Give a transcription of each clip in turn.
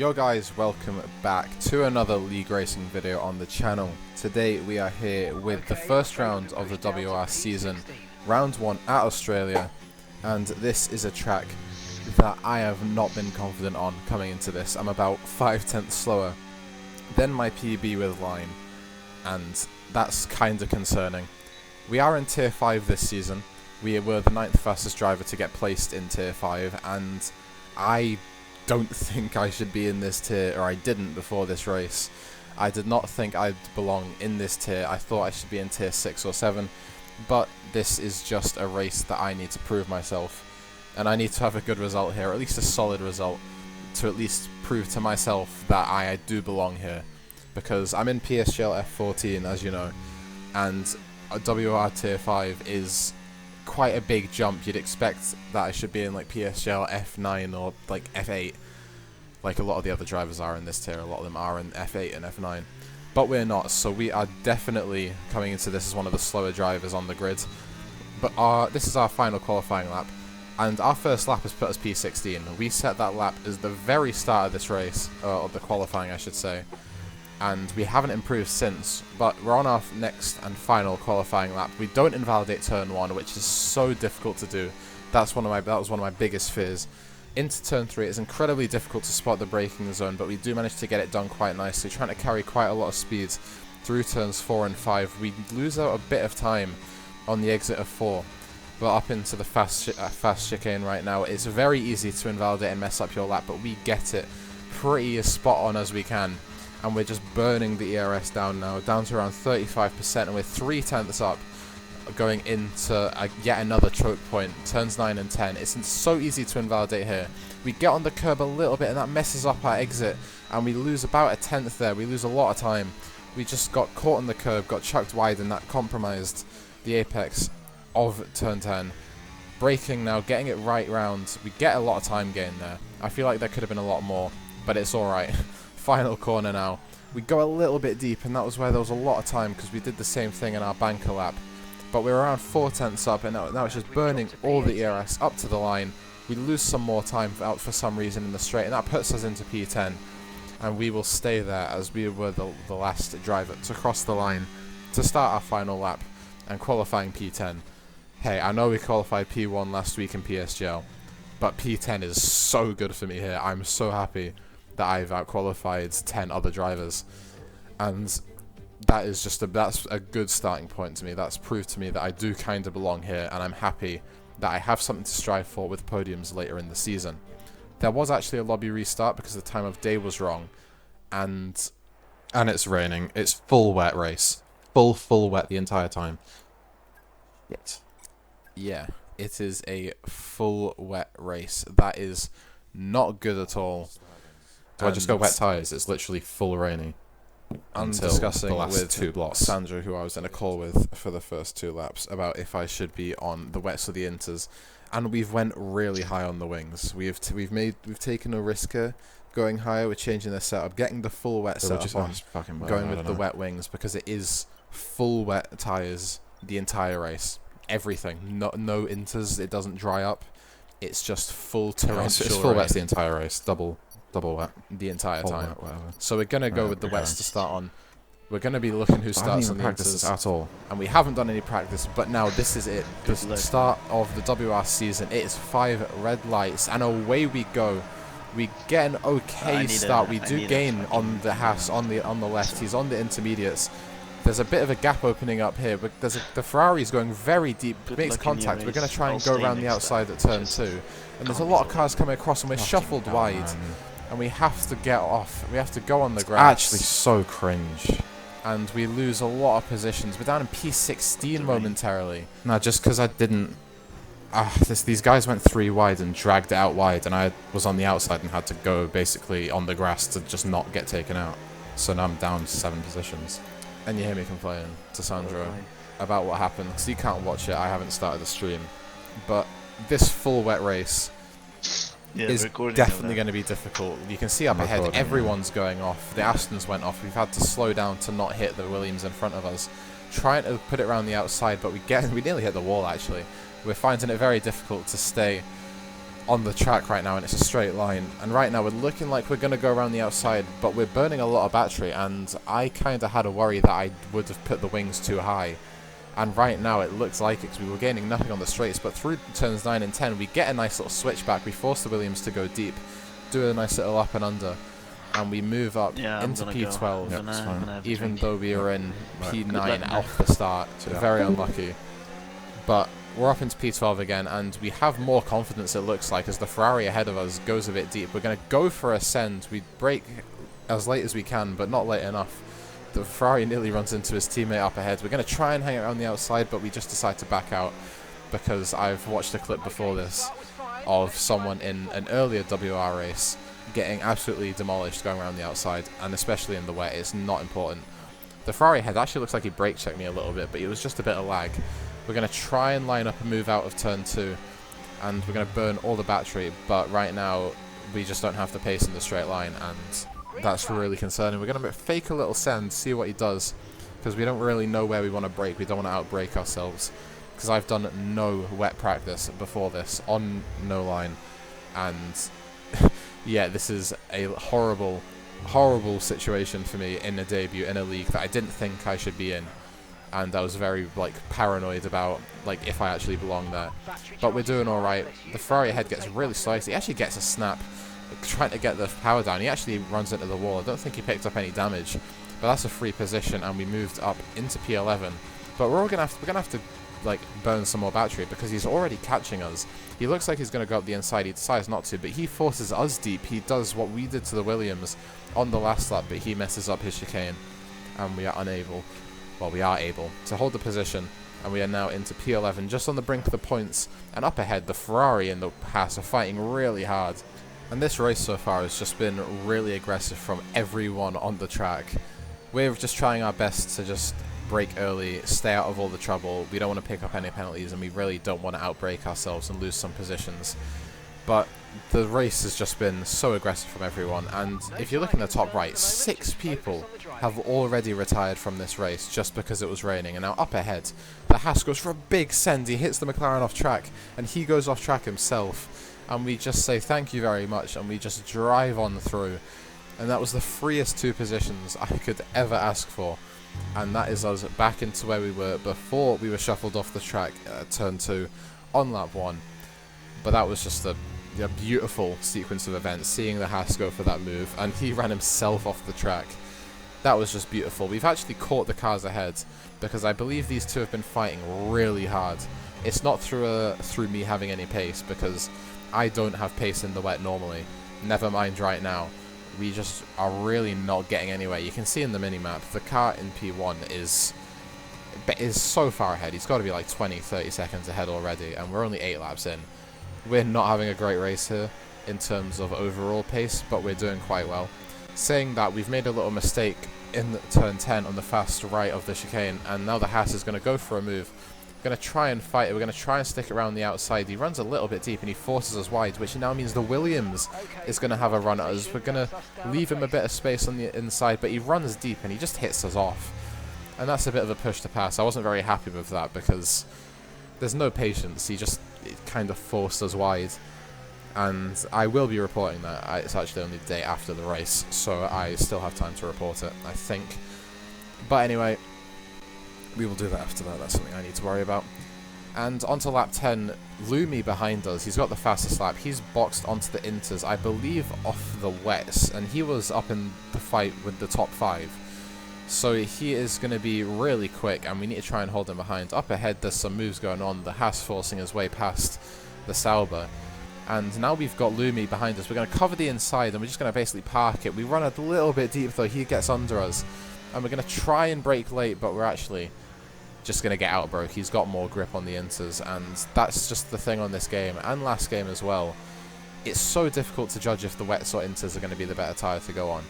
Yo guys, welcome back to another league racing video on the channel. Today we are here with the first round of the WOR season, round 1 at Australia, and this is a track that I have not been confident on coming into this. I'm about 5/10 slower than my PB with line, and that's kind of concerning. We are in tier 5 this season. We were the 9th fastest driver to get placed in tier 5, and I don't think I should be in this tier, or I didn't before this race. I did not think I'd belong in this tier. I thought I should be in tier 6 or 7, but this is just a race that I need to prove myself, and I need to have a good result here, or at least a solid result, to at least prove to myself that I do belong here, because I'm in PSGL F14, as you know, and a WR tier 5 is quite a big jump. You'd expect that I should be in like PSGL F9 or like F8, like a lot of the other drivers are in this tier. A lot of them are in F8 and F9, but we're not, so we are definitely coming into this as one of the slower drivers on the grid. But this is our final qualifying lap, and our first lap has put us P16. We set that lap as the very start of this race, or the qualifying I should say, and we haven't improved since, but we're on our next and final qualifying lap. We don't invalidate turn 1, which is so difficult to do. That was one of my biggest fears. Into turn 3, it's incredibly difficult to spot the braking zone, but we do manage to get it done quite nicely, trying to carry quite a lot of speed through turns 4 and 5. We lose out a bit of time on the exit of 4, but up into the fast chicane right now. It's very easy to invalidate and mess up your lap, but we get it pretty as spot on as we can. And we're just burning the ERS down now, down to around 35%, and we're 3/10 up, going into yet another choke point, turns 9 and 10. It's so easy to invalidate here. We get on the curb a little bit, and that messes up our exit, and we lose about 1/10 there. We lose a lot of time. We just got caught on the curb, got chucked wide, and that compromised the apex of turn 10. Braking now, getting it right round. We get a lot of time gain there. I feel like there could have been a lot more, but it's alright. Final corner now. We go a little bit deep, and that was where there was a lot of time, because we did the same thing in our banker lap. But we're around 4/10 up, and now it's just burning all the ERS up to the line. We lose some more time out for some reason in the straight, and that puts us into P10. And we will stay there as we were the last driver to cross the line to start our final lap and qualifying P10. Hey, I know we qualified P1 last week in PSGL, but P10 is so good for me here. I'm so happy that I've out-qualified 10 other drivers, and that is that's a good starting point to me. That's proved to me that I do kind of belong here, and I'm happy that I have something to strive for with podiums later in the season. There was actually a lobby restart because the time of day was wrong, and it's raining. It's full wet race, full wet the entire time. Yeah, it is a full wet race. That is not good at all. Do I just go wet tyres? It's literally full rainy. I'm discussing with 2 blocks. Sandra, who I was in a call with for the first 2 laps, about if I should be on the wets or the inters, and we've went really high on the wings. We've taken a risk here, going higher. We're changing the setup, getting the full wet setup on, going with the wet wings, because it is full wet tyres the entire race. Everything, no inters. It doesn't dry up. It's just full torrential. It's full wet the entire race. Double wet the entire time. So we're gonna go with the wets to start on. We're gonna be looking who starts on the inters at all, and we haven't done any practice. But now this is it. The start of the WR season. It is 5 red lights, and away we go. We get an okay start. We do gain on the Haas on the left. He's on the intermediates. There's a bit of a gap opening up here, but the Ferrari's going very deep, makes contact. We're going to try and go around the outside at turn 2. And there's a lot of cars coming across, and we're shuffled wide. And we have to get off. We have to go on the grass. Actually so cringe. And we lose a lot of positions. We're down in P16 momentarily. No, just because I didn't... these guys went 3 wide and dragged it out wide, and I was on the outside and had to go basically on the grass to just not get taken out. So now I'm down 7 positions. And you hear me complaining to Sandro about what happened, because he can't watch it. I haven't started the stream. But this full wet race is definitely going to be difficult. You can see up ahead, everyone's going off. The Astons went off. We've had to slow down to not hit the Williams in front of us. Trying to put it around the outside, but we nearly hit the wall, actually. We're finding it very difficult to stay on the track right now, and it's a straight line. And right now we're looking like we're going to go around the outside, but we're burning a lot of battery, and I kind of had a worry that I would have put the wings too high. And right now it looks like it, because we were gaining nothing on the straights, but through turns 9 and 10 we get a nice little switchback. We force the Williams to go deep, do a nice little up and under, and we move up into P12, even though we are in P9 off the start. Very unlucky. But we're up into P12 again, and we have more confidence, it looks like, as the Ferrari ahead of us goes a bit deep. We're going to go for a send. We brake as late as we can, but not late enough. The Ferrari nearly runs into his teammate up ahead. We're going to try and hang around the outside, but we just decide to back out, because I've watched a clip before this of someone in an earlier WR race getting absolutely demolished going around the outside, and especially in the wet, it's not important. The Ferrari head actually looks like he brake checked me a little bit, but it was just a bit of lag. We're going to try and line up and move out of turn 2, and we're going to burn all the battery, but right now we just don't have the pace in the straight line, and that's really concerning. We're going to fake a little send, see what he does, because we don't really know where we want to brake. We don't want to out-brake ourselves, because I've done no wet practice before this on no line, and yeah, this is a horrible, horrible situation for me in a debut in a league that I didn't think I should be in. And I was very, like, paranoid about, like, if I actually belong there. But we're doing alright. The Ferrari head gets really sliced. He actually gets a snap, trying to get the power down. He actually runs into the wall. I don't think he picked up any damage. But that's a free position, and we moved up into P11. But we're gonna have to, like, burn some more battery, because he's already catching us. He looks like he's going to go up the inside. He decides not to, but he forces us deep. He does what we did to the Williams on the last lap, but he messes up his chicane, and we are unable... Well, we are able to hold the position, and we are now into P11, just on the brink of the points, and up ahead, the Ferrari and the Haas are fighting really hard. And this race so far has just been really aggressive from everyone on the track. We're just trying our best to just brake early, stay out of all the trouble. We don't want to pick up any penalties, and we really don't want to outbrake ourselves and lose some positions. But the race has just been so aggressive from everyone, and if you look in the top right, 6 people have already retired from this race just because it was raining. And now up ahead, the Haas goes for a big send. He hits the McLaren off track, and he goes off track himself, and we just say thank you very much, and we just drive on through. And that was the freest 2 positions I could ever ask for, and that is us back into where we were before we were shuffled off the track at turn 2 on lap 1. But that was just a beautiful sequence of events, seeing the Haas go for that move, and he ran himself off the track. That was just beautiful. We've actually caught the cars ahead, because I believe these 2 have been fighting really hard. It's not through me having any pace, because I don't have pace in the wet normally. Never mind right now. We just are really not getting anywhere. You can see in the minimap, the car in P1 is so far ahead. He's got to be like 20-30 seconds ahead already, and we're only 8 laps in. We're not having a great race here in terms of overall pace, but we're doing quite well. Saying that, we've made a little mistake in turn 10 on the fast right of the chicane, and now the Haas is going to go for a move. We're going to try and fight it. We're going to try and stick it around the outside. He runs a little bit deep, and he forces us wide, which now means the Williams is going to have a run at us. We're going to leave him a bit of space on the inside, but he runs deep, and he just hits us off. And that's a bit of a push to pass. I wasn't very happy with that, because there's no patience. He just kind of forced us wide, and I will be reporting that. It's actually only the day after the race, so I still have time to report it, I think. But anyway, we will do that after that. That's something I need to worry about. And onto lap 10, Lumi behind us. He's got the fastest lap. He's boxed onto the inters, I believe, off the wets, and he was up in the fight with the top 5. So he is going to be really quick, and we need to try and hold him behind. Up ahead, there's some moves going on. The Haas forcing his way past the Sauber. And now we've got Lumi behind us. We're going to cover the inside, and we're just going to basically park it. We run a little bit deep, though. He gets under us. And we're going to try and brake late, but we're actually just going to get outbroke. He's got more grip on the inters, and that's just the thing on this game, and last game as well. It's so difficult to judge if the wets or inters are going to be the better tyre to go on.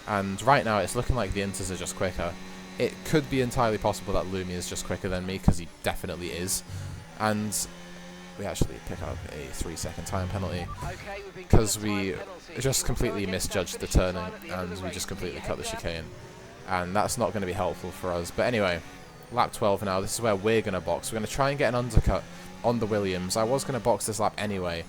And right now, it's looking like the inters are just quicker. It could be entirely possible that Lumi is just quicker than me, because he definitely is. And we actually pick up a 3-second time penalty, because we just completely misjudged the turning, and we just completely cut the chicane. And that's not going to be helpful for us. But anyway, lap 12 now. This is where we're going to box. We're going to try and get an undercut on the Williams. I was going to box this lap anyway,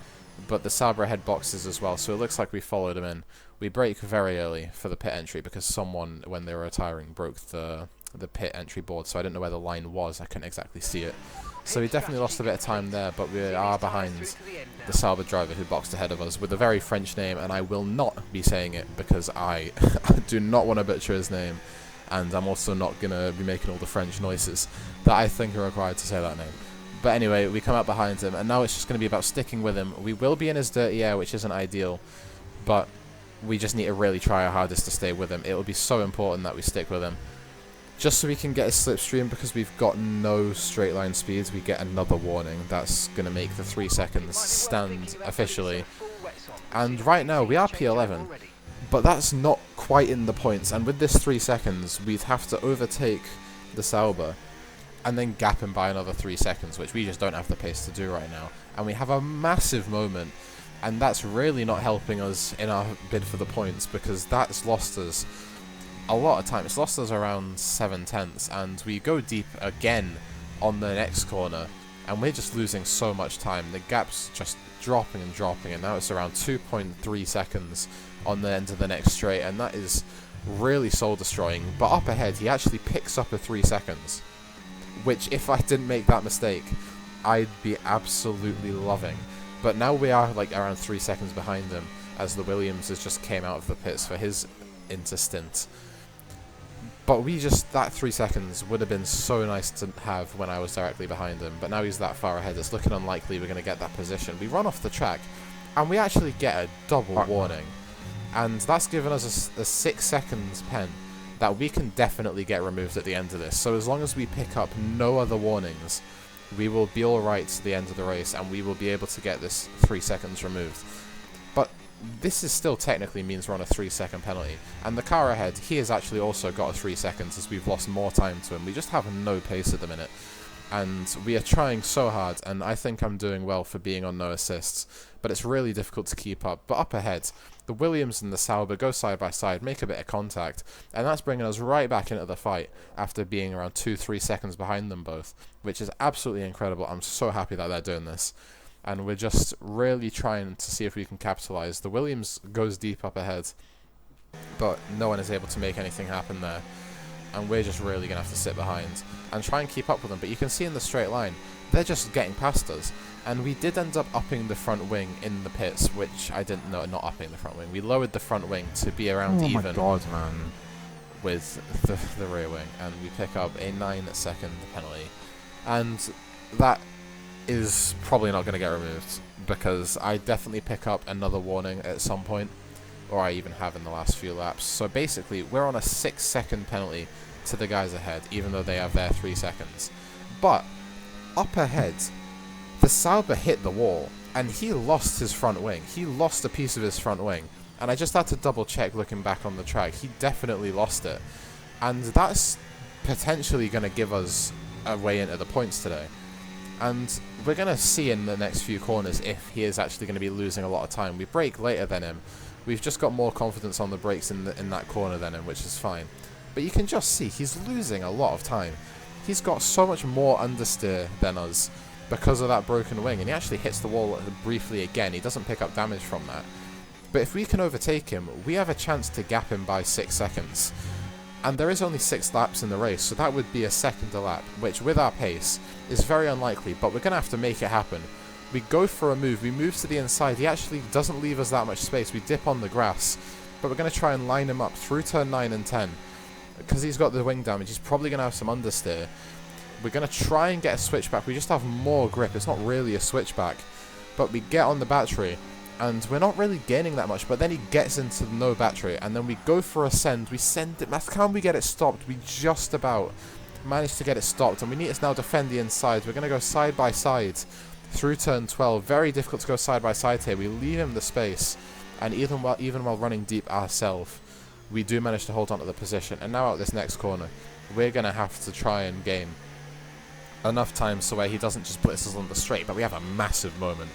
but the Sauber ahead boxes as well, so it looks like we followed him in. We brake very early for the pit entry because someone, when they were retiring, broke the pit entry board, so I didn't know where the line was. I couldn't exactly see it. So we definitely lost a bit of time there, but we are behind the Sauber driver who boxed ahead of us with a very French name, and I will not be saying it because I do not want to butcher his name, and I'm also not going to be making all the French noises that I think are required to say that name. But anyway, we come out behind him, and now it's just going to be about sticking with him. We will be in his dirty air, which isn't ideal, but we just need to really try our hardest to stay with him. It will be so important that we stick with him, just so we can get his slipstream, because we've got no straight line speeds. We get another warning. That's going to make the 3 seconds stand officially. And right now, we are P11, but that's not quite in the points. And with this 3 seconds, we'd have to overtake the Sauber and then gap him by another 3 seconds, which we just don't have the pace to do right now. And we have a massive moment, and that's really not helping us in our bid for the points, because that's lost us a lot of time. It's lost us around 7/10, and we go deep again on the next corner, and we're just losing so much time. The gap's just dropping and dropping, and now it's around 2.3 seconds on the end of the next straight, and that is really soul destroying. But up ahead, he actually picks up a 3 seconds, which, if I didn't make that mistake, I'd be absolutely loving. But now we are like around 3 seconds behind him, as the Williams has just came out of the pits for his interstint. But that 3 seconds would have been so nice to have when I was directly behind him, but now he's that far ahead, it's looking unlikely we're going to get that position. We run off the track, and we actually get a double warning, and that's given us a 6 seconds pen that we can definitely get removed at the end of this. So as long as we pick up no other warnings, we will be alright to the end of the race, and we will be able to get this 3 seconds removed. But this is still technically means we're on a 3 second penalty, and the car ahead, he has actually also got a 3 seconds, as we've lost more time to him. We just have no pace at the minute, and we are trying so hard, and I think I'm doing well for being on no assists, but it's really difficult to keep up. But up ahead, the Williams and the Sauber go side by side, make a bit of contact, and that's bringing us right back into the fight after being around 2-3 seconds behind them both, which is absolutely incredible. I'm so happy that they're doing this, and we're just really trying to see if we can capitalize. The Williams goes deep up ahead, but no one is able to make anything happen there, and we're just really going to have to sit behind and try and keep up with them. But you can see in the straight line, they're just getting past us, and we did end up upping the front wing in the pits, which I didn't know. Not upping the front wing, we lowered the front wing to be around even. Oh my god, man. With the rear wing, and we pick up a 9-second penalty, and that is probably not going to get removed, because I definitely pick up another warning at some point, or I even have in the last few laps. So basically, we're on a 6-second penalty to the guys ahead, even though they have their 3 seconds. But up ahead, the Sauber hit the wall, and he lost his front wing. He lost a piece of his front wing, and I just had to double check looking back on the track. He definitely lost it, and that's potentially going to give us a way into the points today. And we're going to see in the next few corners if he is actually going to be losing a lot of time. We brake later than him. We've just got more confidence on the brakes in that corner than him, which is fine. But you can just see he's losing a lot of time. He's got so much more understeer than us because of that broken wing, and he actually hits the wall briefly again. He doesn't pick up damage from that. But if we can overtake him, we have a chance to gap him by 6 seconds. And there is only 6 laps in the race, so that would be a second a lap, which with our pace is very unlikely, but we're going to have to make it happen. We go for a move, we move to the inside. He actually doesn't leave us that much space. We dip on the grass, but we're going to try and line him up through turn 9 and 10. Because he's got the wing damage, he's probably going to have some understeer. We're going to try and get a switchback. We just have more grip. It's not really a switchback, but we get on the battery, and we're not really gaining that much. But then he gets into no battery, and then we go for a send. We send it. Can we get it stopped? We just about managed to get it stopped, and we need to now defend the inside. We're going to go side by side through turn 12. Very difficult to go side by side here. We leave him the space, and even while running deep ourselves, we do manage to hold on to the position. And now out this next corner, we're going to have to try and gain enough time so where he doesn't just blitz us on the straight, but we have a massive moment.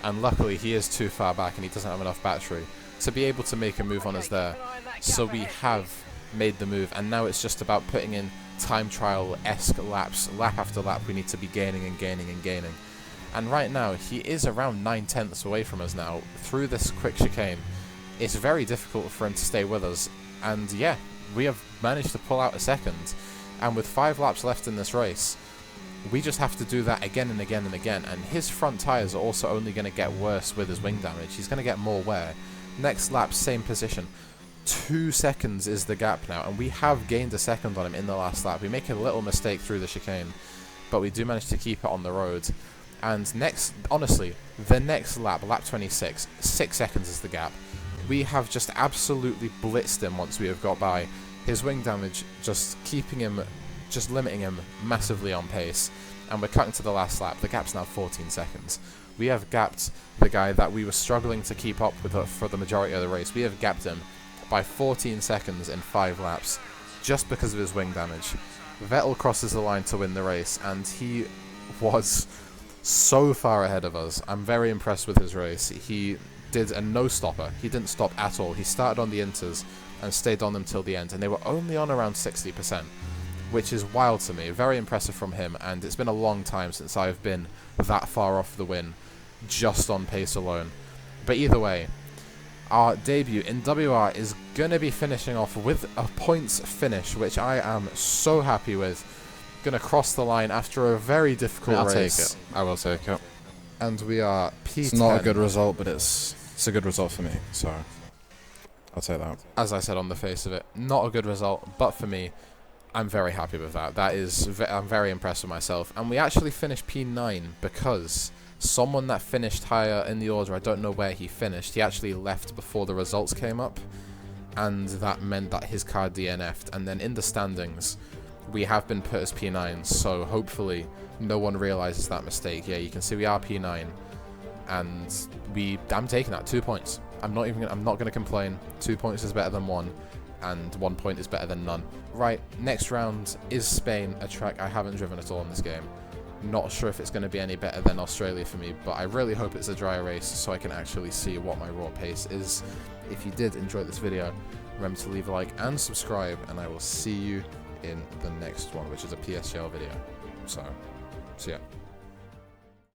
And luckily he is too far back and he doesn't have enough battery to be able to make a move on us there. So we have made the move, and now it's just about putting in time trial-esque laps. Lap after lap we need to be gaining and gaining and gaining. And right now, he is around 9/10 away from us now through this quick chicane. It's very difficult for him to stay with us. And yeah, we have managed to pull out a second. And with 5 laps left in this race, we just have to do that again and again and again. And his front tyres are also only going to get worse with his wing damage. He's going to get more wear. Next lap, same position. 2 seconds is the gap now, and we have gained a second on him in the last lap. We make a little mistake through the chicane, but we do manage to keep it on the road. And next, honestly, the next lap, lap 26, 6 seconds is the gap. We have just absolutely blitzed him once we have got by. His wing damage just keeping him, just limiting him massively on pace. And we're cutting to the last lap. The gap's now 14 seconds. We have gapped the guy that we were struggling to keep up with for the majority of the race. We have gapped him by 14 seconds in 5 laps, just because of his wing damage. Vettel crosses the line to win the race, and he was so far ahead of us. I'm very impressed with his race. He did a no-stopper. He didn't stop at all. He started on the inters and stayed on them till the end, and they were only on around 60%, which is wild to me. Very impressive from him, and it's been a long time since I've been that far off the win, just on pace alone. But either way, our debut in WR is going to be finishing off with a points finish, which I am so happy with. Going to cross the line after a very difficult race. I'll take it. I will take it. And we are P10. It's not a good result, but it's a good result for me, so I'll take that. As I said on the face of it, not a good result, but for me, I'm very happy with that. I'm very impressed with myself. And we actually finished P9 because someone that finished higher in the order, I don't know where he finished, he actually left before the results came up, and that meant that his car DNF'd. And then in the standings, we have been put as P9, so hopefully no one realizes that mistake. Yeah, you can see we are P9, and I'm taking that 2 points. I'm not going to complain. 2 points is better than 1, and 1 point is better than none. Right, next round is Spain, a track I haven't driven at all in this game. Not sure if it's going to be any better than Australia for me, but I really hope it's a dry race so I can actually see what my raw pace is. If you did enjoy this video, remember to leave a like and subscribe, and I will see you in the next one, which is a PSGL video. So, see ya.